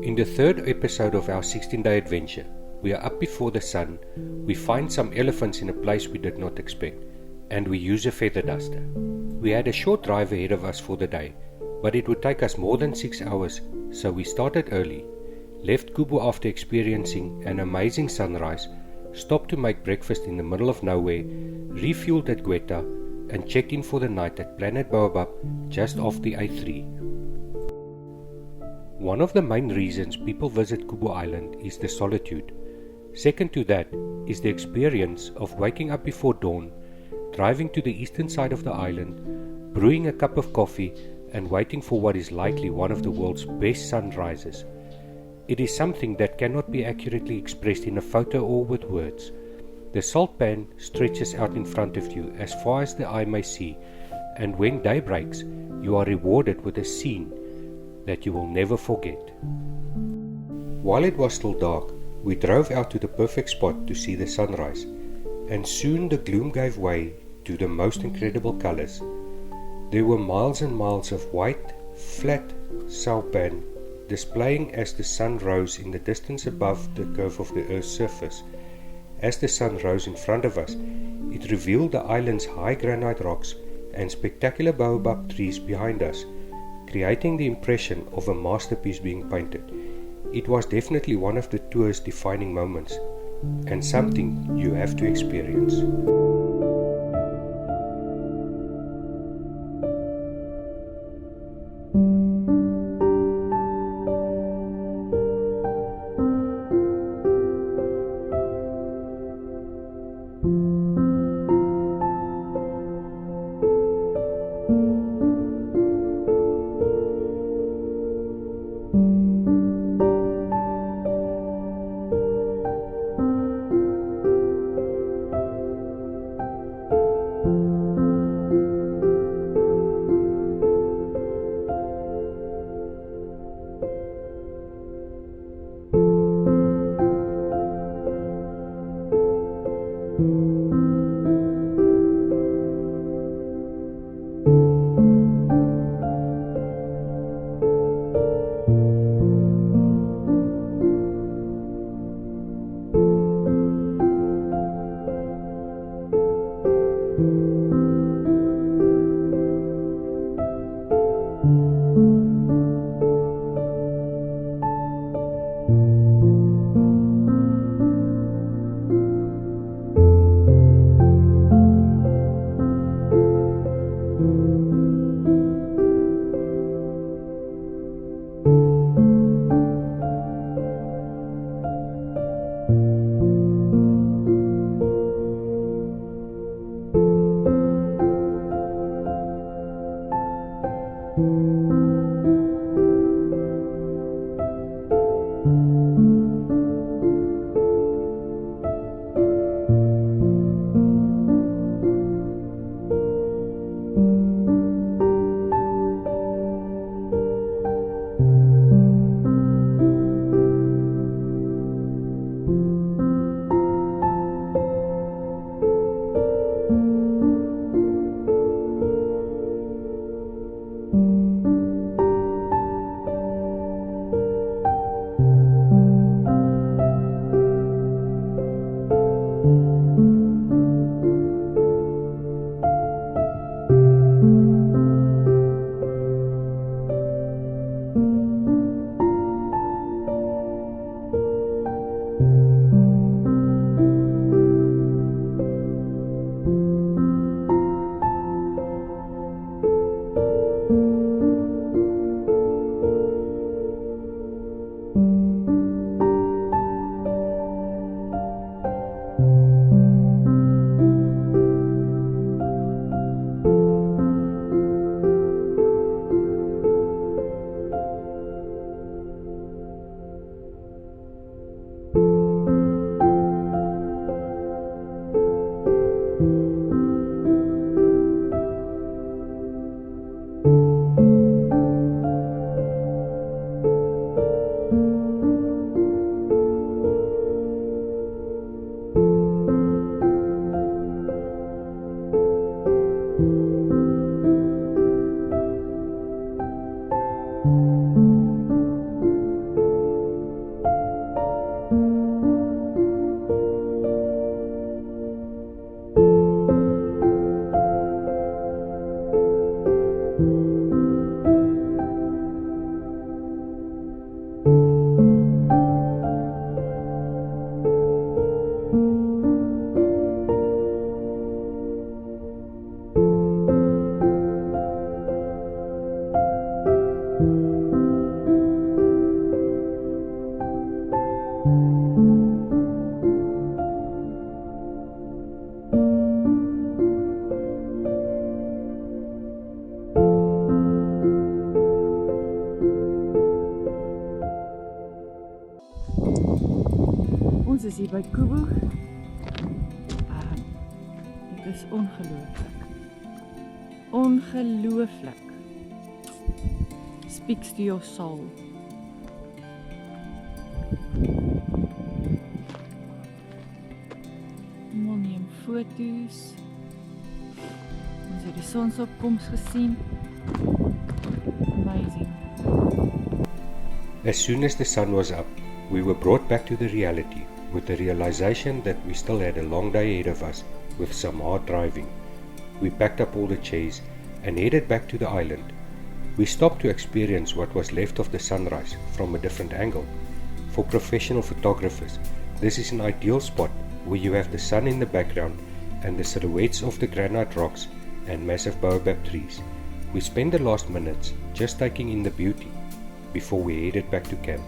In the third episode of our 16-day adventure, we are up before the sun, we find some elephants in a place we did not expect, and we use a feather duster. We had a short drive ahead of us for the day, but it would take us more than 6 hours, so we started early, left Kubu after experiencing an amazing sunrise, stopped to make breakfast in the middle of nowhere, refueled at Gweta, and checked in for the night at Planet Boabab just off the A3. One of the main reasons people visit Kubu Island is the solitude. Second to that is the experience of waking up before dawn, driving to the eastern side of the island, brewing a cup of coffee, and waiting for what is likely one of the world's best sunrises. It is something that cannot be accurately expressed in a photo or with words. The salt pan stretches out in front of you as far as the eye may see, and when day breaks, you are rewarded with a scene that you will never forget. While it was still dark, we drove out to the perfect spot to see the sunrise, and soon the gloom gave way to the most incredible colors. There were miles and miles of white, flat sampan displaying as the sun rose in the distance above the curve of the Earth's surface. As the sun rose in front of us, it revealed the island's high granite rocks and spectacular baobab trees behind us, creating the impression of a masterpiece being painted. It was definitely one of the tour's defining moments, and something you have to experience. by Kubu. Dit is ongelooflik. Ongelooflik. Speaks to your soul. Almal neem foto's. Ons het die sonsopkoms gesien. Amazing. As soon as the sun was up, we were brought back to the reality with the realization that we still had a long day ahead of us with some hard driving. We packed up all the chairs and headed back to the island. We stopped to experience what was left of the sunrise from a different angle. For professional photographers, this is an ideal spot where you have the sun in the background and the silhouettes of the granite rocks and massive baobab trees. We spent the last minutes just taking in the beauty before we headed back to camp.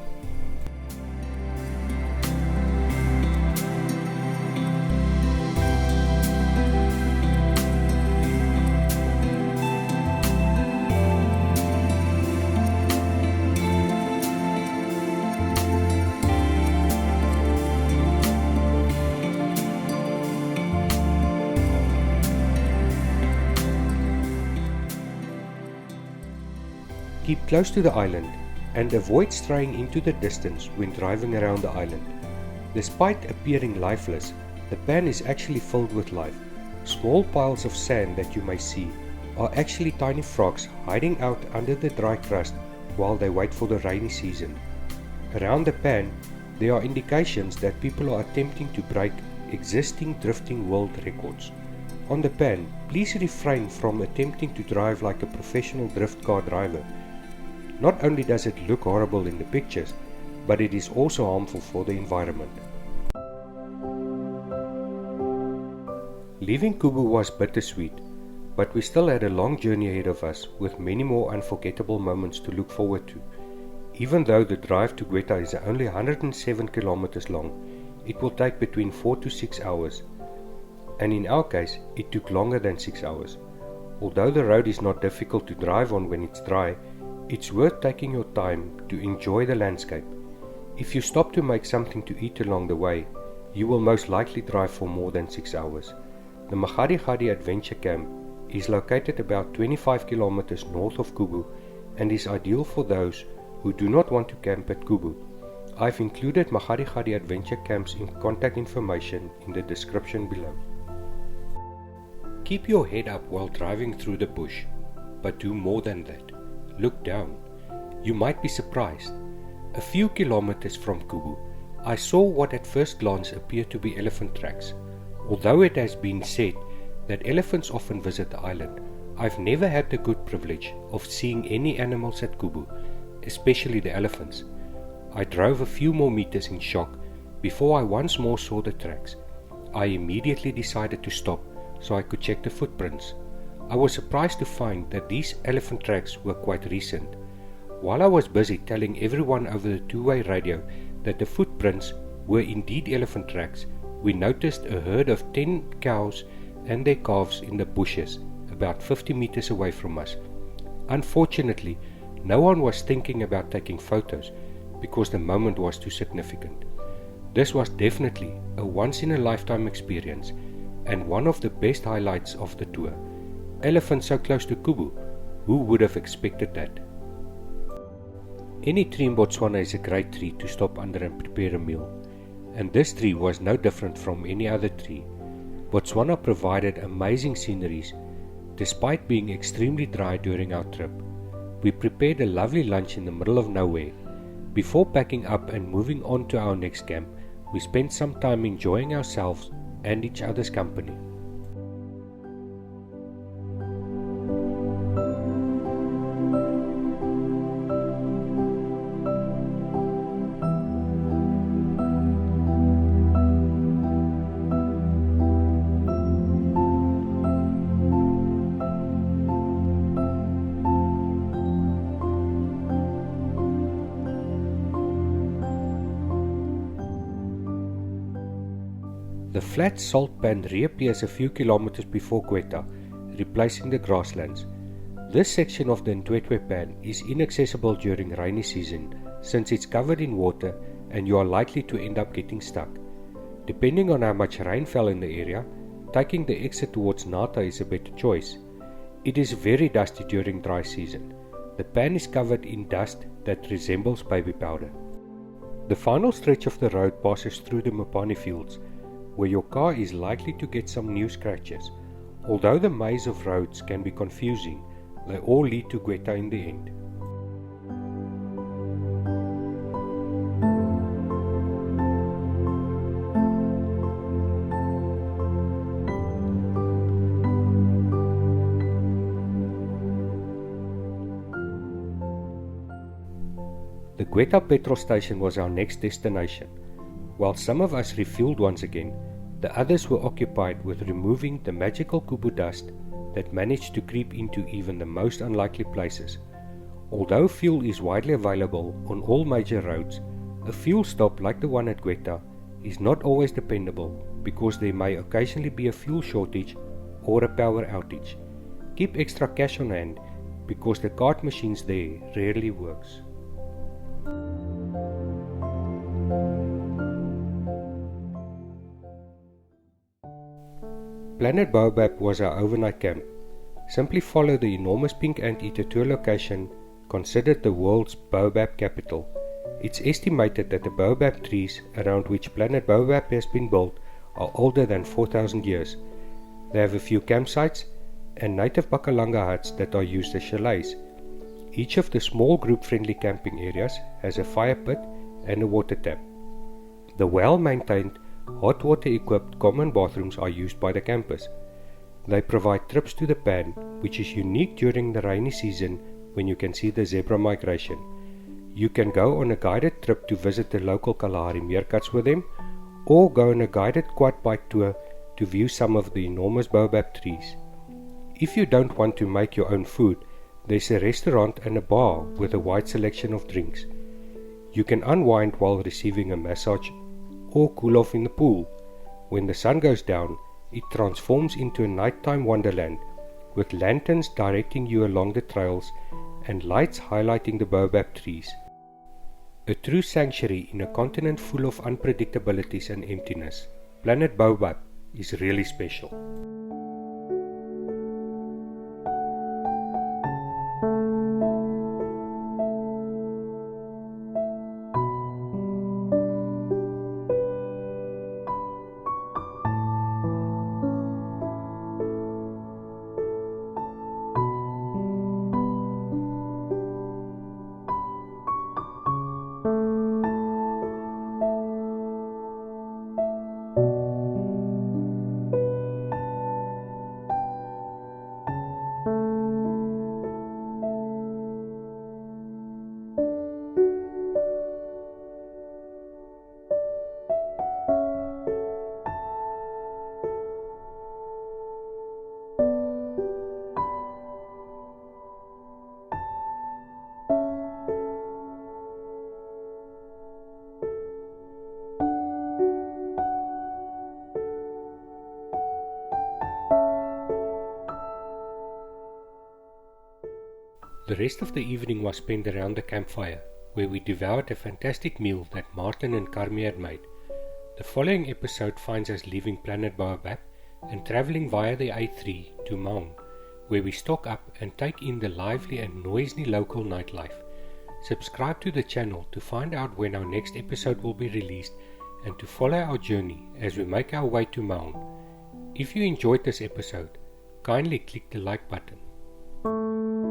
Keep close to the island and avoid straying into the distance when driving around the island. Despite appearing lifeless, the pan is actually filled with life. Small piles of sand that you may see are actually tiny frogs hiding out under the dry crust while they wait for the rainy season. Around the pan, there are indications that people are attempting to break existing drifting world records. On the pan, please refrain from attempting to drive like a professional drift car driver. Not only does it look horrible in the pictures, but it is also harmful for the environment. Leaving Kubu was bittersweet, but we still had a long journey ahead of us with many more unforgettable moments to look forward to. Even though the drive to Gweta is only 107 kilometers long, it will take between 4 to 6 hours. And in our case, it took longer than 6 hours. Although the road is not difficult to drive on when it's dry, it's worth taking your time to enjoy the landscape. If you stop to make something to eat along the way, you will most likely drive for more than 6 hours. The Planetbaobab Adventure Camp is located about 25 kilometers north of Kubu and is ideal for those who do not want to camp at Kubu. I've included Planetbaobab Adventure Camp's contact information in the description below. Keep your head up while driving through the bush, but do more than that. Look down. You might be surprised. A few kilometers from Kubu, I saw what at first glance appeared to be elephant tracks. Although it has been said that elephants often visit the island, I've never had the good privilege of seeing any animals at Kubu, especially the elephants. I drove a few more meters in shock before I once more saw the tracks. I immediately decided to stop so I could check the footprints. I was surprised to find that these elephant tracks were quite recent. While I was busy telling everyone over the two-way radio that the footprints were indeed elephant tracks, we noticed a herd of 10 cows and their calves in the bushes about 50 meters away from us. Unfortunately, no one was thinking about taking photos because the moment was too significant. This was definitely a once-in-a-lifetime experience and one of the best highlights of the tour. Elephants so close to Kubu, who would have expected that? Any tree in Botswana is a great tree to stop under and prepare a meal, and this tree was no different from any other tree. Botswana provided amazing sceneries, despite being extremely dry during our trip. We prepared a lovely lunch in the middle of nowhere. Before packing up and moving on to our next camp, we spent some time enjoying ourselves and each other's company. The flat salt pan reappears a few kilometers before Gweta, replacing the grasslands. This section of the Ntwetwe pan is inaccessible during rainy season since it's covered in water and you are likely to end up getting stuck. Depending on how much rain fell in the area, taking the exit towards Nata is a better choice. It is very dusty during dry season. The pan is covered in dust that resembles baby powder. The final stretch of the road passes through the Mopani fields, where your car is likely to get some new scratches. Although the maze of roads can be confusing, they all lead to Gweta in the end. The Gweta petrol station was our next destination. While some of us refueled once again, the others were occupied with removing the magical Kubu dust that managed to creep into even the most unlikely places. Although fuel is widely available on all major roads, a fuel stop like the one at Gweta is not always dependable because there may occasionally be a fuel shortage or a power outage. Keep extra cash on hand because the card machines there rarely works. Planet Boabab was our overnight camp. Simply follow the enormous pink anteater to a location considered the world's baobab capital. It's estimated that the baobab trees around which Planet Boabab has been built are older than 4,000 years. They have a few campsites and native bakalanga huts that are used as chalets. Each of the small group-friendly camping areas has a fire pit and a water tap. The well-maintained, hot water-equipped common bathrooms are used by the campers. They provide trips to the pan, which is unique during the rainy season when you can see the zebra migration. You can go on a guided trip to visit the local Kalahari meerkats with them, or go on a guided quad bike tour to view some of the enormous baobab trees. If you don't want to make your own food, there's a restaurant and a bar with a wide selection of drinks. You can unwind while receiving a massage or cool off in the pool. When the sun goes down, it transforms into a nighttime wonderland with lanterns directing you along the trails and lights highlighting the baobab trees. A true sanctuary in a continent full of unpredictabilities and emptiness, Planet Boabab is really special. The rest of the evening was spent around the campfire, where we devoured a fantastic meal that Martin and Carmi had made. The following episode finds us leaving Planet Boabab and travelling via the A3 to Maun, where we stock up and take in the lively and noisy local nightlife. Subscribe to the channel to find out when our next episode will be released and to follow our journey as we make our way to Maun. If you enjoyed this episode, kindly click the like button.